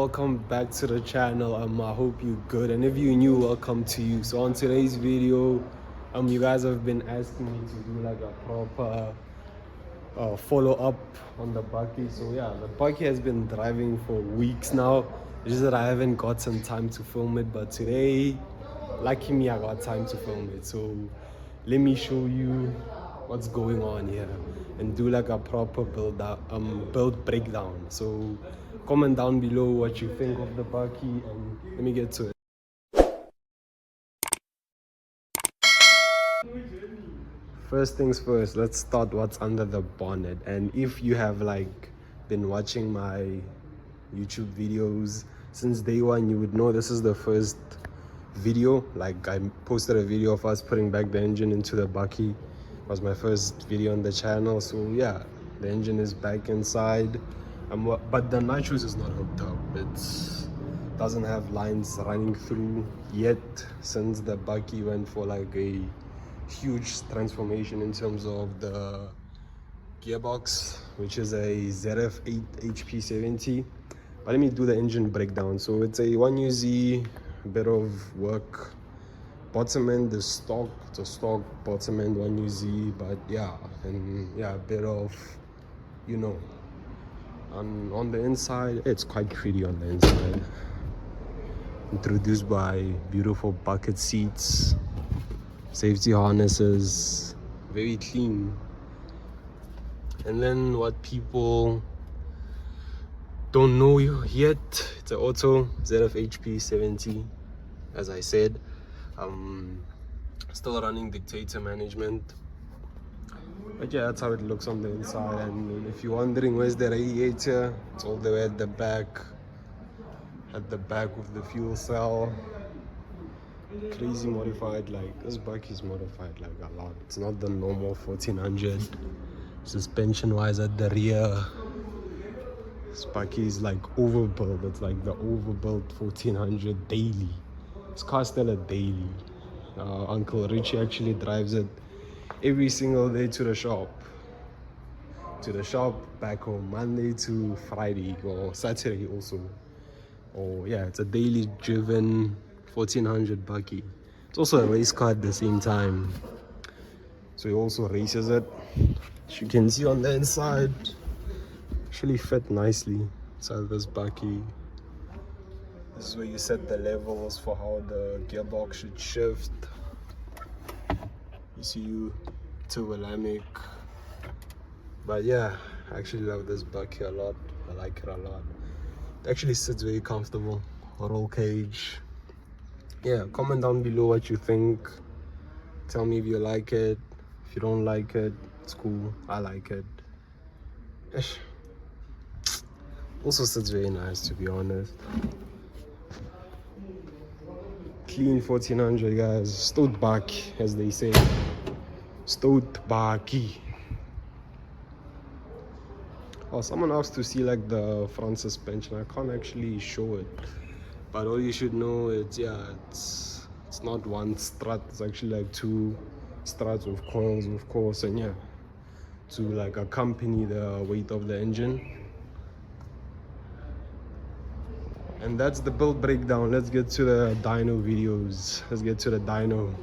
welcome back to the channel. I hope you're good, and if you're new, welcome to you. So on today's video, you guys have been asking me to do like a proper follow-up on the Bakkie. So yeah, the Bakkie has been driving for weeks now. It's just that I haven't got some time to film it, but today, lucky me, I got time to film it. So let me show you what's going on here and do like a proper build breakdown. So comment down below what you think of the Bakkie, and let me get to it. First things first, let's start what's under the bonnet. And if you have like been watching my YouTube videos since day one, you would know this is the first video. Like, I posted a video of us putting back the engine into the Bakkie. It was my first video on the channel. So yeah, the engine is back inside, but the nitrous is not hooked up. It doesn't have lines running through yet, since the Bakkie went for like a huge transformation in terms of the gearbox, which is a ZF8 HP70. But let me do the engine breakdown. So it's a 1UZ, bit of work. Bottom end is stock, it's a stock bottom end 1UZ, but yeah, and yeah, a bit of, you know, on the inside, it's quite pretty on the inside. Introduced by beautiful bucket seats, safety harnesses, very clean. And then what people don't know yet, it's an auto ZF HP70, as I said. Still running dictator management, but yeah, that's how it looks on the inside. And if you're wondering where's the radiator, it's all the way at the back of the fuel cell. Crazy modified. Like, this Bakkie is modified like a lot. It's not the normal 1400 suspension wise at the rear. This Bakkie is like overbuilt. It's like the overbuilt 1400 daily. This car's still a daily. Uncle Richie actually drives it every single day to the shop, back home, Monday to Friday or Saturday also. Oh yeah, it's a daily driven 1400 Bakkie. It's also a race car at the same time, so he also races it. As you can see on the inside, actually fit nicely inside this Bakkie. This is where you set the levels for how the gearbox should shift. You see turbodynamic. But yeah, I actually love this Bakkie a lot. I like it a lot. It actually sits very comfortable. Roll cage. Yeah, comment down below what you think. Tell me if you like it. If you don't like it, it's cool. I like it. Ish. Also sits very nice, to be honest. Clean 1400, guys. Stout back, as they say. Stout Bakkie. Oh, someone asked to see like the front suspension. I can't actually show it, but all you should know is, yeah, it's not one strut. It's actually like two struts with coils, of course, and yeah, to like accompany the weight of the engine. And that's the build breakdown. Let's get to the dyno videos. Let's get to the dyno.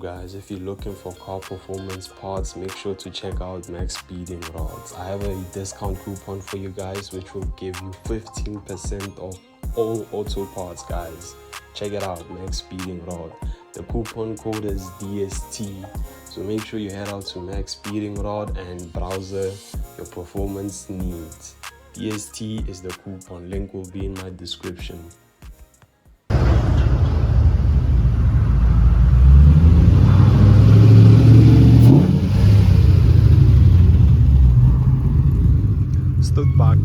guys, if you're looking for car performance parts, make sure to check out Max Speeding Rods. I have a discount coupon for you guys which will give you 15% off all auto parts, guys. Check it out, Max Speeding Rod. The coupon code is DST, so make sure you head out to Max Speeding Rod and browse your performance needs. DST is the coupon, link will be in my description. Stood back.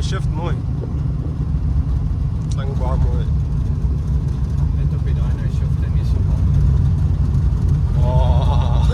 Shift mooi. Dankbaar mooi. Net op die Dyno shift en nie so baie. Oh.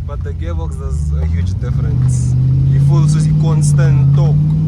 But the gearbox does a huge difference. You feel so constant torque.